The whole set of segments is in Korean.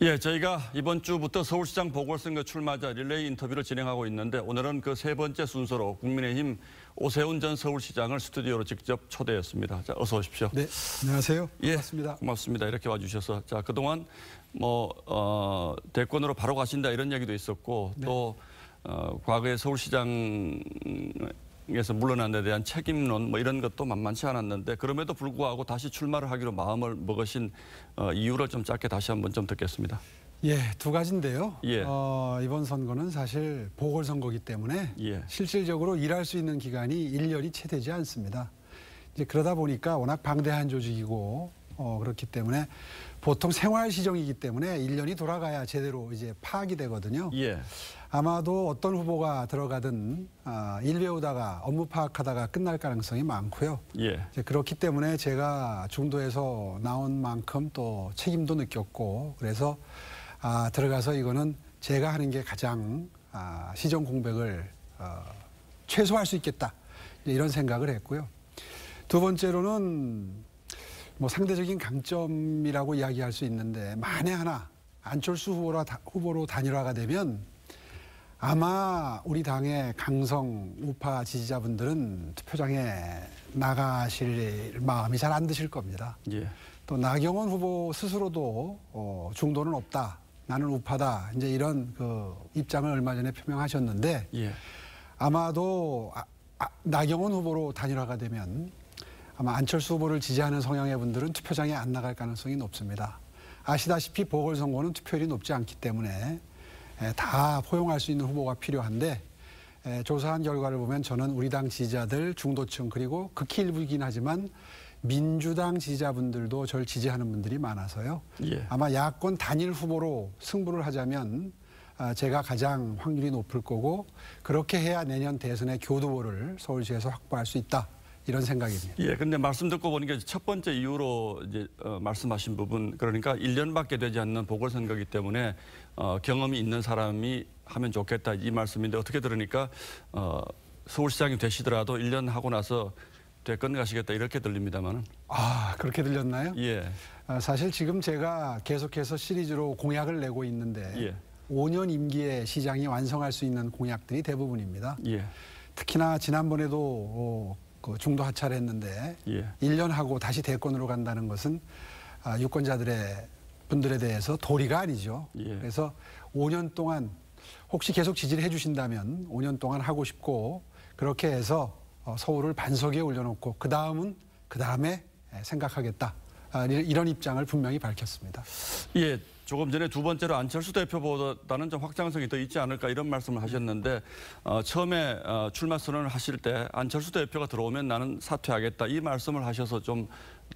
예, 저희가 이번 주부터 서울시장 보궐선거 출마자 릴레이 인터뷰를 진행하고 있는데 오늘은 그 세 번째 순서로 국민의힘 오세훈 전 서울시장을 스튜디오로 직접 초대했습니다. 자, 어서 오십시오. 네, 안녕하세요. 반갑습니다. 예, 고맙습니다. 이렇게 와주셔서. 자, 그동안 대권으로 바로 가신다 이런 얘기도 있었고 네. 또 과거에 서울시장 에서 물러난 데 대한 책임론 이런 것도 만만치 않았는데 그럼에도 불구하고 다시 출마를 하기로 마음을 먹으신 이유를 좀 짧게 다시 한번 좀 듣겠습니다. 예, 두 가지인데요. 예. 이번 선거는 사실 보궐선거이기 때문에 예. 실질적으로 일할 수 있는 기간이 1년이 채 되지 않습니다. 이제 그러다 보니까 워낙 방대한 조직이고 그렇기 때문에 보통 생활시정이기 때문에 1년이 돌아가야 제대로 이제 파악이 되거든요. 예. 아마도 어떤 후보가 들어가든 일 배우다가 업무 파악하다가 끝날 가능성이 많고요. 예. 이제 그렇기 때문에 제가 중도에서 나온 만큼 또 책임도 느꼈고 그래서 들어가서 이거는 제가 하는 게 가장 시정 공백을 최소화할 수 있겠다 이런 생각을 했고요. 두 번째로는 상대적인 강점이라고 이야기할 수 있는데 만에 하나 안철수 후보로 단일화가 되면 아마 우리 당의 강성 우파 지지자분들은 투표장에 나가실 마음이 잘 안 드실 겁니다. 예. 또 나경원 후보 스스로도 중도는 없다. 나는 우파다. 이제 이런 그 입장을 얼마 전에 표명하셨는데 예. 아마도 나경원 후보로 단일화가 되면 아마 안철수 후보를 지지하는 성향의 분들은 투표장에 안 나갈 가능성이 높습니다. 아시다시피 보궐선거는 투표율이 높지 않기 때문에 다 포용할 수 있는 후보가 필요한데 조사한 결과를 보면 저는 우리 당 지지자들 중도층 그리고 극히 일부이긴 하지만 민주당 지지자분들도 저를 지지하는 분들이 많아서요. 예. 아마 야권 단일 후보로 승부를 하자면 제가 가장 확률이 높을 거고 그렇게 해야 내년 대선의 교두보를 서울시에서 확보할 수 있다. 이런 생각입니다. 예, 근데 말씀 듣고 보니까 첫 번째 이유로 이제 말씀하신 부분 그러니까 1년밖에 되지 않는 보궐선거이기 때문에 경험이 있는 사람이 하면 좋겠다 이 말씀인데 어떻게 들으니까 서울시장이 되시더라도 1년 하고 나서 대권 가시겠다 이렇게 들립니다만은. 그렇게 들렸나요? 예. 사실 지금 제가 계속해서 시리즈로 공약을 내고 있는데 예. 5년 임기에 시장이 완성할 수 있는 공약들이 대부분입니다. 예. 특히나 지난번에도 그 중도 하차를 했는데 예. 1년 하고 다시 대권으로 간다는 것은 유권자들의 분들에 대해서 도리가 아니죠. 예. 그래서 5년 동안 혹시 계속 지지를 해주신다면 5년 동안 하고 싶고 그렇게 해서 서울을 반석에 올려놓고 그 다음에 생각하겠다. 이런 입장을 분명히 밝혔습니다. 예, 조금 전에 두 번째로 안철수 대표보다는 좀 확장성이 더 있지 않을까 이런 말씀을 하셨는데 처음에 출마 선언을 하실 때 안철수 대표가 들어오면 나는 사퇴하겠다 이 말씀을 하셔서 좀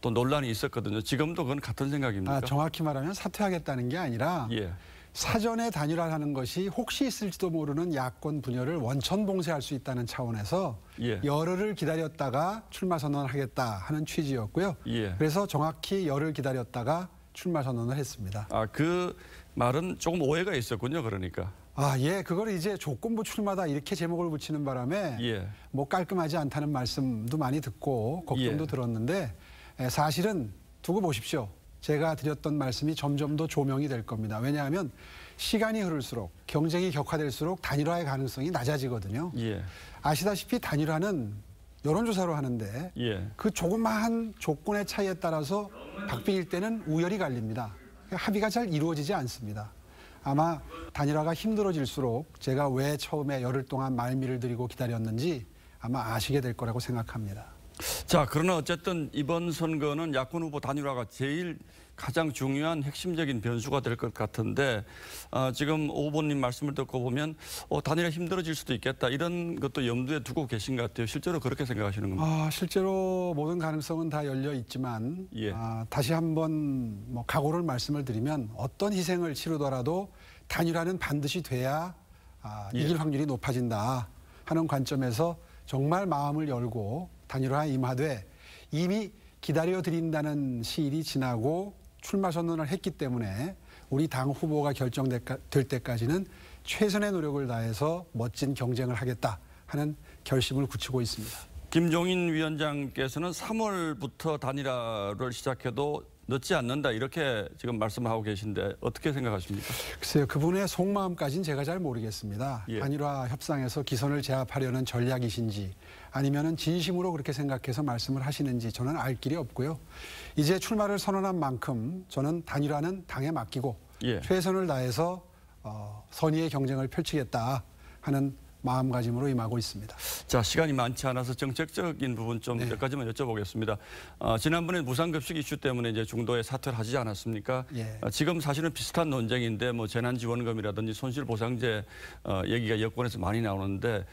또 논란이 있었거든요. 지금도 그건 같은 생각입니까? 정확히 말하면 사퇴하겠다는 게 아니라 예. 사전에 단일화하는 것이 혹시 있을지도 모르는 야권 분열을 원천 봉쇄할 수 있다는 차원에서 예. 열흘을 기다렸다가 출마 선언을 하겠다 하는 취지였고요. 예. 그래서 정확히 열흘 기다렸다가 출마 선언을 했습니다. 그 말은 조금 오해가 있었군요. 그러니까. 예, 그걸 이제 조건부 출마다 이렇게 제목을 붙이는 바람에 예. 깔끔하지 않다는 말씀도 많이 듣고 걱정도 예. 들었는데 사실은 두고 보십시오. 제가 드렸던 말씀이 점점 더 조명이 될 겁니다. 왜냐하면 시간이 흐를수록 경쟁이 격화될수록 단일화의 가능성이 낮아지거든요. 예. 아시다시피 단일화는 여론조사로 하는데 예. 그 조그마한 조건의 차이에 따라서 박빙일 때는 우열이 갈립니다. 합의가 잘 이루어지지 않습니다. 아마 단일화가 힘들어질수록 제가 왜 처음에 열흘 동안 말미를 들이고 기다렸는지 아마 아시게 될 거라고 생각합니다. 자, 그러나 어쨌든 이번 선거는 야권 후보 단일화가 제일 가장 중요한 핵심적인 변수가 될 것 같은데 지금 오 후보님 말씀을 듣고 보면 단일화 힘들어질 수도 있겠다 이런 것도 염두에 두고 계신 것 같아요. 실제로 그렇게 생각하시는 겁니까? 실제로 모든 가능성은 다 열려 있지만 예. 다시 한번 각오를 말씀을 드리면 어떤 희생을 치르더라도 단일화는 반드시 돼야 이길 확률이 높아진다 하는 관점에서 정말 마음을 열고 단일화에 임하되 이미 기다려드린다는 시일이 지나고 출마 선언을 했기 때문에 우리 당 후보가 결정될 때까지는 최선의 노력을 다해서 멋진 경쟁을 하겠다 하는 결심을 굳히고 있습니다. 김종인 위원장께서는 3월부터 단일화를 시작해도 늦지 않는다 이렇게 지금 말씀을 하고 계신데 어떻게 생각하십니까? 글쎄요, 그분의 속마음까지는 제가 잘 모르겠습니다. 예. 단일화 협상에서 기선을 제압하려는 전략이신지 아니면은 진심으로 그렇게 생각해서 말씀을 하시는지 저는 알 길이 없고요. 이제 출마를 선언한 만큼 저는 단일화는 당에 맡기고 예. 최선을 다해서 선의의 경쟁을 펼치겠다 하는 마음가짐으로 임하고 있습니다. 자, 시간이 많지 않아서 정책적인 부분 좀 몇 가지만 여쭤보겠습니다. 지난번에 무상급식 이슈 때문에 이제 중도에 사퇴를 하지 않았습니까? 예. 지금 사실은 비슷한 논쟁인데 뭐 재난지원금이라든지 손실보상제 얘기가 여권에서 많이 나오는데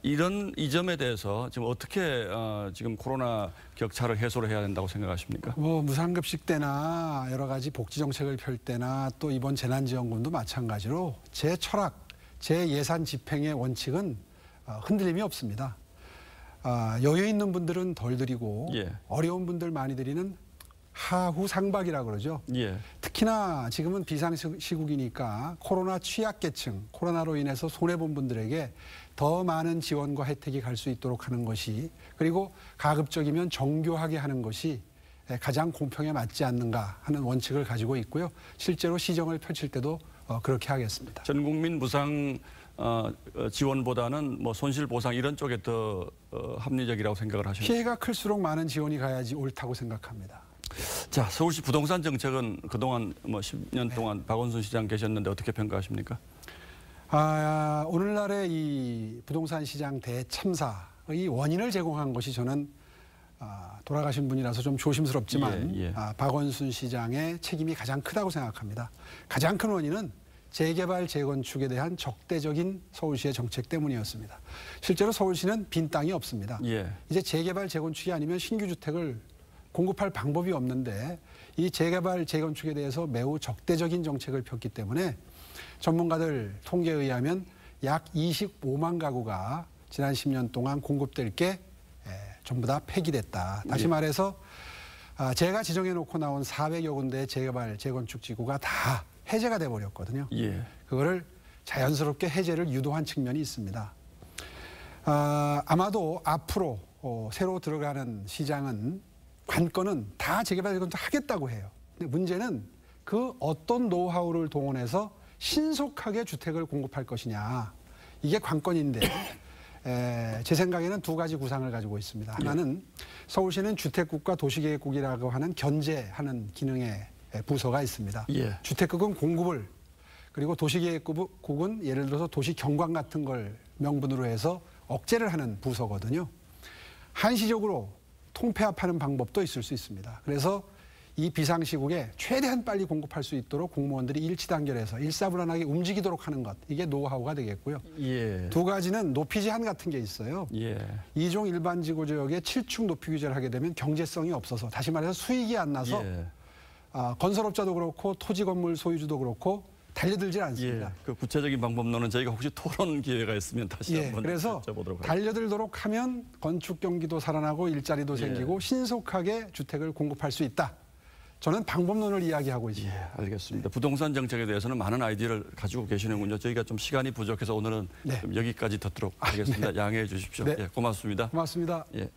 이런 이 점에 대해서 지금 어떻게 지금 코로나 격차를 해소를 해야 된다고 생각하십니까? 뭐 무상급식 때나 여러 가지 복지 정책을 펼 때나 또 이번 재난지원금도 마찬가지로 제 철학, 제 예산 집행의 원칙은 흔들림이 없습니다. 여유 있는 분들은 덜 드리고 예. 어려운 분들 많이 드리는 하후 상박이라고 그러죠. 예. 특히나 지금은 비상시국이니까 코로나 취약계층, 코로나로 인해서 손해본 분들에게 더 많은 지원과 혜택이 갈 수 있도록 하는 것이 그리고 가급적이면 정교하게 하는 것이 가장 공평에 맞지 않는가 하는 원칙을 가지고 있고요. 실제로 시정을 펼칠 때도 그렇게 하겠습니다. 전 국민 무상 지원보다는 뭐 손실 보상 이런 쪽에 더 합리적이라고 생각을 하십니까? 피해가 클수록 많은 지원이 가야지 옳다고 생각합니다. 자, 서울시 부동산 정책은 그동안 뭐 10년 동안 박원순 시장 계셨는데 어떻게 평가하십니까? 오늘날의 이 부동산 시장 대참사의 원인을 제공한 것이 저는 돌아가신 분이라서 좀 조심스럽지만 예. 박원순 시장의 책임이 가장 크다고 생각합니다. 가장 큰 원인은 재개발, 재건축에 대한 적대적인 서울시의 정책 때문이었습니다. 실제로 서울시는 빈 땅이 없습니다. 예. 이제 재개발, 재건축이 아니면 신규 주택을 공급할 방법이 없는데 이 재개발, 재건축에 대해서 매우 적대적인 정책을 폈기 때문에 전문가들 통계에 의하면 약 25만 가구가 지난 10년 동안 공급될 게 전부 다 폐기됐다. 다시 말해서 제가 지정해 놓고 나온 400여 군데의 재개발, 재건축 지구가 다 해제가 돼 버렸거든요. 예. 그거를 자연스럽게 해제를 유도한 측면이 있습니다. 아마도 앞으로 새로 들어가는 시장은 관건은 다 재개발, 재건축 하겠다고 해요. 근데 문제는 그 어떤 노하우를 동원해서 신속하게 주택을 공급할 것이냐. 이게 관건인데 제 생각에는 두 가지 구상을 가지고 있습니다. 하나는 서울시는 주택국과 도시계획국이라고 하는 견제하는 기능의 부서가 있습니다. 예. 주택국은 공급을 그리고 도시계획국은 예를 들어서 도시경관 같은 걸 명분으로 해서 억제를 하는 부서거든요. 한시적으로 통폐합하는 방법도 있을 수 있습니다. 그래서 이 비상시국에 최대한 빨리 공급할 수 있도록 공무원들이 일치단결해서 일사불란하게 움직이도록 하는 것. 이게 노하우가 되겠고요. 예. 두 가지는 높이 제한 같은 게 있어요. 예. 2종 일반지구지역에 7축 높이 규제를 하게 되면 경제성이 없어서 다시 말해서 수익이 안 나서 예. 건설업자도 그렇고 토지건물 소유주도 그렇고 달려들질 예. 않습니다. 그 구체적인 방법론은 저희가 혹시 토론 기회가 있으면 다시 한번 그래서 여쭤보도록 하겠습니다. 달려들도록 하면 건축 경기도 살아나고 일자리도 생기고 신속하게 주택을 공급할 수 있다. 저는 방법론을 이야기하고 있습니다. 예, 알겠습니다. 부동산 정책에 대해서는 많은 아이디어를 가지고 계시는군요. 저희가 좀 시간이 부족해서 오늘은 좀 여기까지 듣도록 하겠습니다. 양해해 주십시오. 네. 예, 고맙습니다. 고맙습니다. 예.